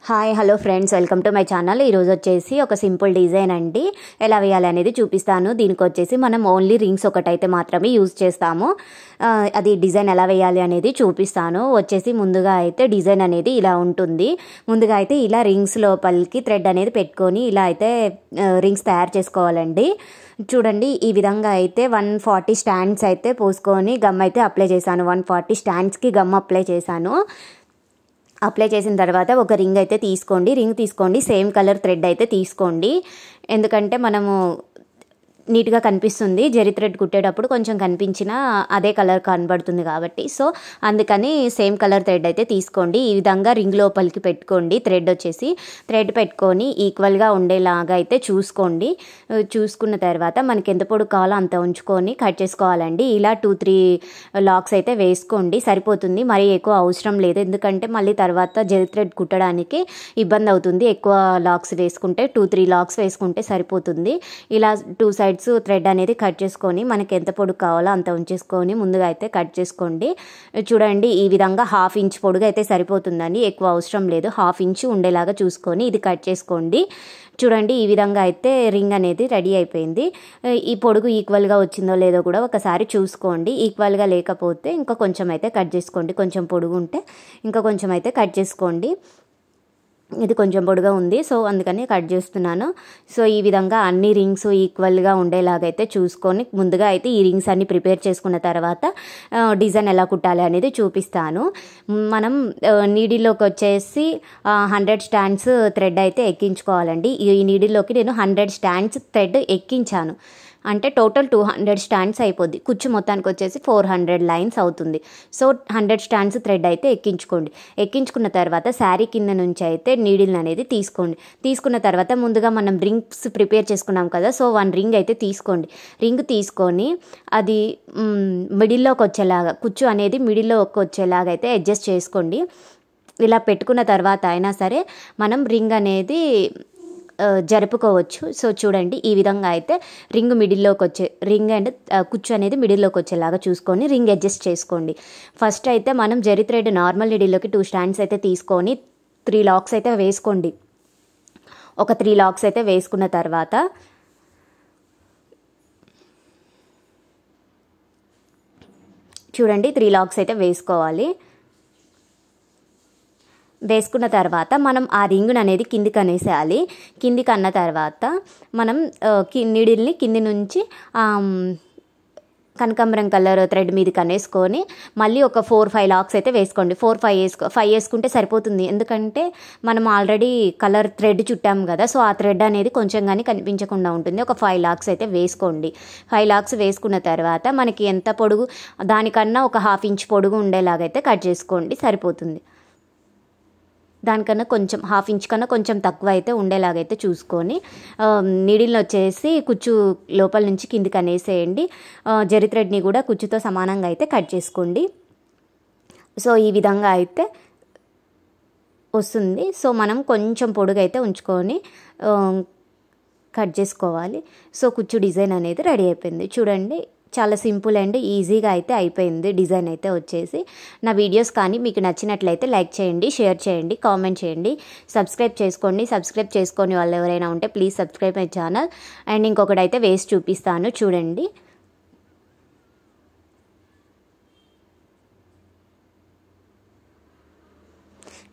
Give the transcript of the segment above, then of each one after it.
Hi hello friends, welcome to my channel. ఈరోజు వచ్చేసి ఒక సింపుల్ డిజైన్ అండి ఎలా వేయాలి అనేది చూపిస్తాను. దీనికి వచ్చేసి మనం ఓన్లీ రింగ్స్ ఒకటైతే మాత్రమే యూజ్ చేస్తాము. అది డిజైన్ ఎలా వేయాలి అనేది చూపిస్తాను. వచ్చేసి ముందుగా అయితే డిజైన్ అనేది ఇలా ఉంటుంది. ముందుగా అయితే ఇలా రింగ్స్ లోపలికి థ్రెడ్ అనేది పెట్టుకొని ఇలా అయితే రింగ్స్ తయారు చేసుకోవాలండి. చూడండి, ఈ విధంగా అయితే 140 స్టాండ్స్ అయితే పోసుకొని గమ్ అయితే అప్లై చేశాను. 140 స్టాండ్స్కి గమ్ అప్లై చేశాను. అప్లై చేసిన తర్వాత ఒక రింగ్ అయితే తీసుకోండి. సేమ్ కలర్ థ్రెడ్ అయితే తీసుకోండి. ఎందుకంటే మనము నీట్గా కనిపిస్తుంది. జరీ థ్రెడ్ కుట్టేటప్పుడు కొంచెం కనిపించినా అదే కలర్ కనబడుతుంది కాబట్టి, సో అందుకని సేమ్ కలర్ థ్రెడ్ అయితే తీసుకోండి. ఈ విధంగా రింగ్ లోపలికి పెట్టుకోండి. థ్రెడ్ పెట్టుకొని ఈక్వల్గా ఉండేలాగా అయితే చూసుకోండి. చూసుకున్న తర్వాత మనకి ఎంత పొడుగు కావాలో అంత ఉంచుకొని కట్ చేసుకోవాలండి. ఇలా 2-3 లాక్స్ అయితే వేసుకోండి, సరిపోతుంది. మరీ ఎక్కువ అవసరం లేదు, ఎందుకంటే మళ్ళీ తర్వాత జరీ థ్రెడ్ కుట్టడానికి ఇబ్బంది అవుతుంది. ఎక్కువ లాక్స్ వేసుకుంటే 2-3 లాక్స్ వేసుకుంటే సరిపోతుంది. ఇలా 2 సైడ్స్ థ్రెడ్ అనేది కట్ చేసుకొని మనకి ఎంత పొడుగు కావాలో అంత ఉంచేసుకొని ముందుగా అయితే కట్ చేసుకోండి. చూడండి, ఈ విధంగా 1/2 ఇంచ్ పొడుగు అయితే సరిపోతుందండి, ఎక్కువ అవసరం లేదు. 1/2 ఇంచ్ ఉండేలాగా చూసుకొని ఇది కట్ చేసుకోండి. చూడండి, ఈ విధంగా అయితే రింగ్ అనేది రెడీ అయిపోయింది. ఈ పొడుగు ఈక్వల్గా వచ్చిందో లేదో కూడా ఒకసారి చూసుకోండి. ఈక్వల్గా లేకపోతే ఇంకా కొంచెం అయితే కట్ చేసుకోండి. కొంచెం పొడుగు ఉంటే ఇంకా కొంచెం అయితే కట్ చేసుకోండి. ఇది కొంచెం పొడుగా ఉంది, సో అందుకని కట్ చేస్తున్నాను. సో ఈ విధంగా అన్ని రింగ్స్ ఈక్వల్గా ఉండేలాగైతే చూసుకొని ముందుగా అయితే ఈ రింగ్స్ అన్ని ప్రిపేర్ చేసుకున్న తర్వాత డిజైన్ ఎలా కుట్టాలి అనేది చూపిస్తాను. మనం నీడిల్లోకి వచ్చేసి 100 స్టాండ్స్ థ్రెడ్ అయితే ఎక్కించుకోవాలండి. ఈ నీడిల్లోకి నేను 100 స్టాండ్స్ థ్రెడ్ ఎక్కించాను. అంటే టోటల్ 200 స్టాండ్స్ అయిపోద్ది. కుచ్చు మొత్తానికి వచ్చేసి 400 లైన్స్ అవుతుంది. సో 100 స్టాండ్స్ థ్రెడ్ అయితే ఎక్కించుకోండి. ఎక్కించుకున్న తర్వాత శారీ కింద నుంచి అయితే నీడిల్ అనేది తీసుకోండి. తీసుకున్న తర్వాత ముందుగా మనం రింగ్స్ ప్రిపేర్ చేసుకున్నాం కదా, సో 1 రింగ్ అయితే తీసుకోండి. రింగ్ తీసుకొని అది మిడిల్లోకి వచ్చేలాగా, కుచ్చు అనేది మిడిల్లోకి వచ్చేలాగా అయితే అడ్జస్ట్ చేసుకోండి. ఇలా పెట్టుకున్న తర్వాత అయినా సరే మనం రింగ్ అనేది జరుపుకోవచ్చు. సో చూడండి, ఈ విధంగా అయితే రింగ్ అండ్ కుచ్చు అనేది మిడిల్లోకి వచ్చేలాగా చూసుకొని రింగ్ అడ్జస్ట్ చేసుకోండి. ఫస్ట్ అయితే మనం జరీ థ్రెడ్ నార్మల్ నీడిల్లోకి 2 స్టాండ్స్ అయితే తీసుకొని 3 లాక్స్ అయితే వేసుకోండి. ఒక 3 లాక్స్ అయితే వేసుకున్న తర్వాత చూడండి, 3 లాక్స్ అయితే వేసుకోవాలి. వేసుకున్న తర్వాత మనం ఆ రింగును అనేది కిందికి అనేసేయాలి. కిందికి అన్న తర్వాత మనం నీడిల్ని కింది నుంచి కనకాంబరం కలర్ థ్రెడ్ మీదకి అనేసుకొని మళ్ళీ ఒక 4-5 లాక్స్ అయితే వేసుకోండి. 5 వేసుకుంటే సరిపోతుంది, ఎందుకంటే మనం ఆల్రెడీ కలర్ థ్రెడ్ చుట్టాము కదా, సో ఆ థ్రెడ్ అనేది కొంచెం కానీ కనిపించకుండా ఉంటుంది. ఒక 5 లాక్స్ అయితే వేసుకోండి. 5 లాక్స్ వేసుకున్న తర్వాత మనకి ఎంత పొడుగు, దానికన్నా ఒక 1/2 ఇంచ్ పొడుగు ఉండేలాగైతే కట్ చేసుకోండి, సరిపోతుంది. దానికన్నా కొంచెం 1/2 ఇంచ్ కన్నా కొంచెం తక్కువ అయితే ఉండేలాగైతే చూసుకొని నీడిల్ని వచ్చేసి కుచ్చు లోపల నుంచి కిందికి అనేసేయండి. జరీ థ్రెడ్ని కూడా కుచ్చుతో సమానంగా అయితే కట్ చేసుకోండి. సో ఈ విధంగా అయితే వస్తుంది. సో మనం కొంచెం పొడుగు అయితే ఉంచుకొని కట్ చేసుకోవాలి. సో కుచ్చు డిజైన్ అనేది రెడీ అయిపోయింది. చూడండి, చాలా సింపుల్ అండ్ ఈజీగా అయితే అయిపోయింది డిజైన్ అయితే వచ్చేసి. నా వీడియోస్ కానీ మీకు నచ్చినట్లయితే లైక్ చేయండి, షేర్ చేయండి, కామెంట్ చేయండి, సబ్స్క్రైబ్ చేసుకోండి. సబ్స్క్రైబ్ చేసుకొని వాళ్ళు ఎవరైనా ఉంటే please subscribe my channel. And ఇంకొకటైతే వేసి చూపిస్తాను, చూడండి.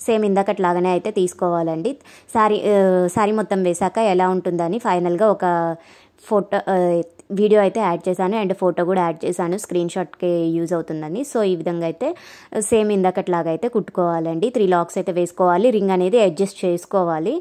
సేమ్ ఇందాకట్లాగానే అయితే తీసుకోవాలండి. శారీ మొత్తం వేసాక ఎలా ఉంటుందని ఫైనల్గా ఒక వీడియో అయితే యాడ్ చేశాను అండ్ ఫోటో కూడా యాడ్ చేశాను, స్క్రీన్ షాట్కి యూజ్ అవుతుందని. సో ఈ విధంగా అయితే సేమ్ ఇందాకట్లాగా అయితే కుట్టుకోవాలండి. 3 లాక్స్ అయితే వేసుకోవాలి. రింగ్ అనేది అడ్జస్ట్ చేసుకోవాలి.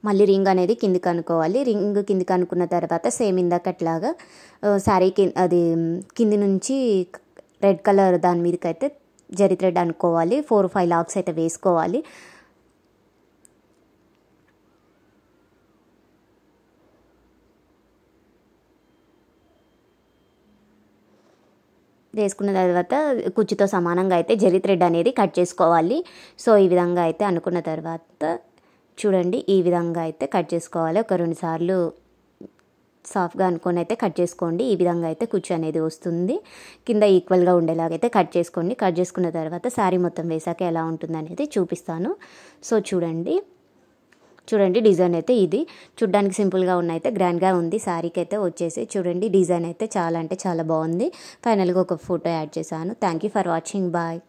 మళ్ళీ రింగ్ అనేది కిందికి అనుకోవాలి. రింగ్ కిందికి అనుకున్న తర్వాత సేమ్ ఇందాకట్లాగా శారీ అది కింది నుంచి రెడ్ కలర్ దాని మీదకైతే జరీ థ్రెడ్ అనుకోవాలి. 4-5 లాక్స్ అయితే వేసుకోవాలి. వేసుకున్న తర్వాత కుచ్చుతో సమానంగా అయితే జరీ థ్రెడ్ అనేది కట్ చేసుకోవాలి. సో ఈ విధంగా అయితే అనుకున్న తర్వాత చూడండి ఈ విధంగా అయితే కట్ చేసుకోవాలి. ఒక 2 సార్లు సాఫ్ట్గా అనుకొని అయితే కట్ చేసుకోండి. ఈ విధంగా అయితే కుచ్చు అనేది వస్తుంది. కింద ఈక్వల్గా ఉండేలాగైతే కట్ చేసుకోండి. కట్ చేసుకున్న తర్వాత శారీ మొత్తం వేసాక ఎలా ఉంటుంది అనేది చూపిస్తాను. సో చూడండి డిజైన్ అయితే ఇది చూడ్డానికి సింపుల్గా అయితే గ్రాండ్గా ఉంది. శారీకి అయితే వచ్చేసి చూడండి డిజైన్ అయితే చాలా అంటే చాలా బాగుంది. ఫైనల్గా ఒక ఫోటో యాడ్ చేశాను. Thank you for watching. Bye.